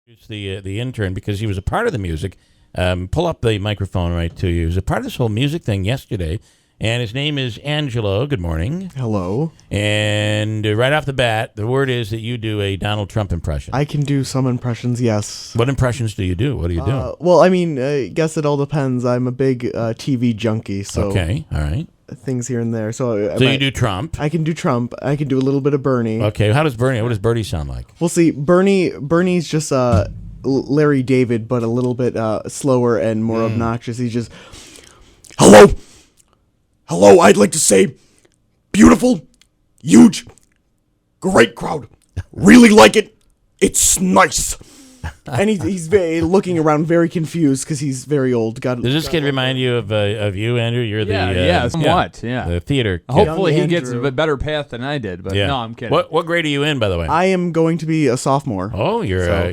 It's the intern because he was a part of the music. Pull up the microphone right to you. He was a part of this whole music thing yesterday, and his name is Angelo. Good morning. Hello. And right off the bat, the word is that you do a Donald Trump impression. I can do some impressions, yes. What impressions do you do? What do you do? Well, I mean, I guess it all depends. I'm a big TV junkie, so Okay, all right. things here and there. So you do Trump. I can do Trump. I can do a little bit of Bernie. Okay, what does Bernie sound like? We'll see. Bernie's just Larry David, but a little bit slower and more obnoxious. He's just, hello, I'd like to say, beautiful, huge, great crowd. Really like it. It's nice. And he's looking around very confused because he's very old. Does this kid remind you of you, Andrew? You're somewhat. the theater kid. Hopefully he gets a better path than I did, but no, I'm kidding. What grade are you in, by the way? I am going to be a sophomore. Oh,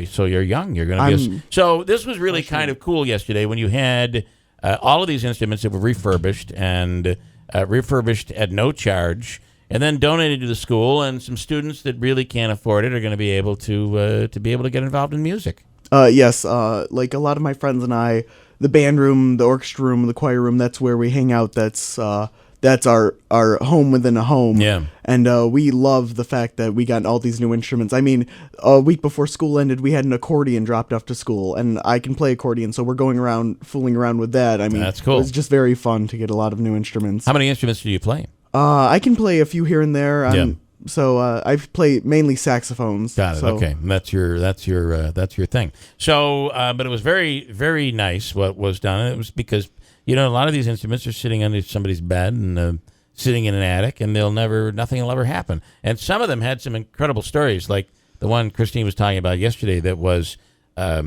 so you're young. You're going to be so this was really kind of cool yesterday when you had all of these instruments that were refurbished and refurbished at no charge, and then donated to the school, and some students that really can't afford it are going to be able to get involved in music. Yes, like a lot of my friends and I, the band room, the orchestra room, the choir room, that's where we hang out. That's our home within a home. Yeah. And we love the fact that we got all these new instruments. I mean, a week before school ended, we had an accordion dropped off to school, and I can play accordion, so we're going around, fooling around with that. I mean, that's cool. It was just very fun to get a lot of new instruments. How many instruments do you play? I can play a few here and there. So I play mainly saxophones. Got it. So. Okay, that's your thing. So, but it was very, very nice what was done. And it was because a lot of these instruments are sitting under somebody's bed and sitting in an attic, and nothing will ever happen. And some of them had some incredible stories, like the one Christine was talking about yesterday. That was a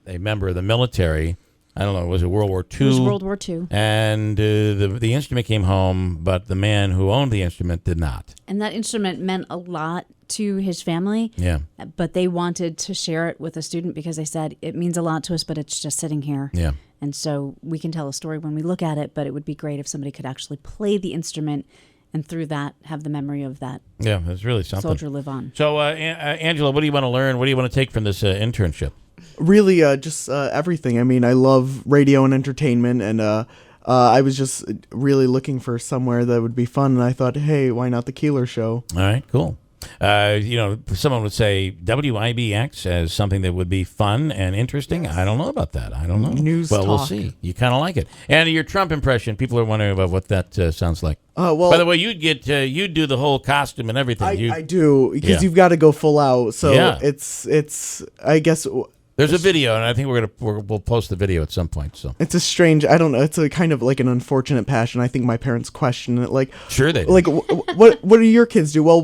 member of the military. I don't know, was it World War II? It was World War II. And the instrument came home, but the man who owned the instrument did not. And that instrument meant a lot to his family. Yeah. But they wanted to share it with a student because they said, it means a lot to us, but it's just sitting here. Yeah. And so we can tell a story when we look at it, but it would be great if somebody could actually play the instrument and through that have the memory of that Yeah, it's really something. soldier live on. So, Angela, what do you want to learn? What do you want to take from this internship? Really, just everything. I mean, I love radio and entertainment, and I was just really looking for somewhere that would be fun, and I thought, hey, why not the Keeler Show? All right, cool. Someone would say WIBX as something that would be fun and interesting. Yes. I don't know about that. I don't know. News Well, talk. We'll see. You kind of like it. And your Trump impression, people are wondering about what that sounds like. Well, by the way, you'd do the whole costume and everything. I do, because you've got to go full out. So it's I guess... There's a video, and I think we'll post the video at some point. So it's a strange, I don't know, it's a kind of like an unfortunate passion. I think my parents question it, like, sure they do. Like, what do your kids do? Well,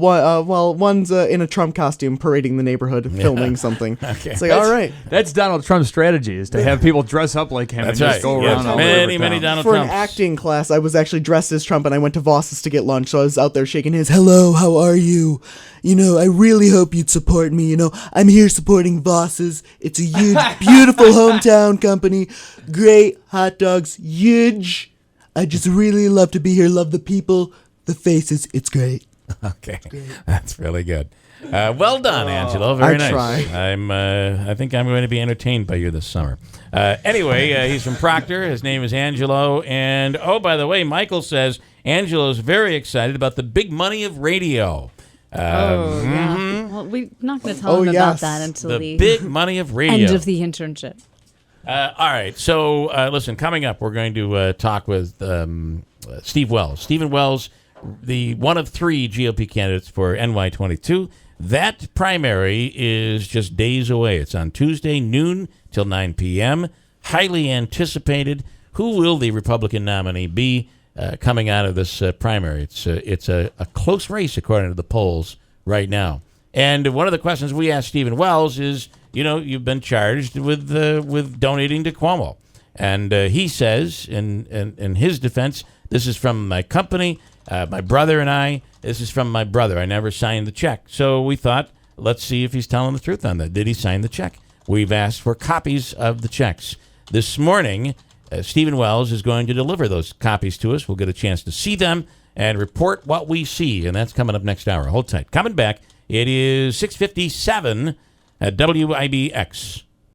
one's in a Trump costume parading the neighborhood, filming something. Okay. It's like, all right, that's Donald Trump's strategy, is to have people dress up like him. That's and right. Just go around all many over town. Donald For Trumps. an acting class, I was actually dressed as Trump, and I went to Voss's to get lunch. So I was out there shaking his, hello, how are you? I really hope you'd support me. I'm here supporting Voss's. It's a huge, beautiful hometown company. Great hot dogs, huge. I just really love to be here. Love the people, the faces. It's great. Okay, that's really good. Well done, Angelo. Very nice. Try. I think I'm going to be entertained by you this summer. Anyway, he's from Proctor. His name is Angelo. And by the way, Michael says Angelo's very excited about the big money of radio. Yeah. Well, we're not going to tell him about that until the big money of radio. End of the internship. All right. So, listen, coming up, we're going to talk with Steve Wells. Stephen Wells, the one of three GOP candidates for NY22. That primary is just days away. It's on Tuesday, noon till 9 p.m. Highly anticipated. Who will the Republican nominee be? Coming out of this primary. It's a close race according to the polls right now. And one of the questions we asked Stephen Wells is, you've been charged with donating to Cuomo. And he says, in his defense, this is from my company, my brother and I. This is from my brother. I never signed the check. So we thought, let's see if he's telling the truth on that. Did he sign the check? We've asked for copies of the checks. This morning, Stephen Wells is going to deliver those copies to us. We'll get a chance to see them and report what we see, and that's coming up next hour. Hold tight. Coming back, it is 6:57. at WIBX.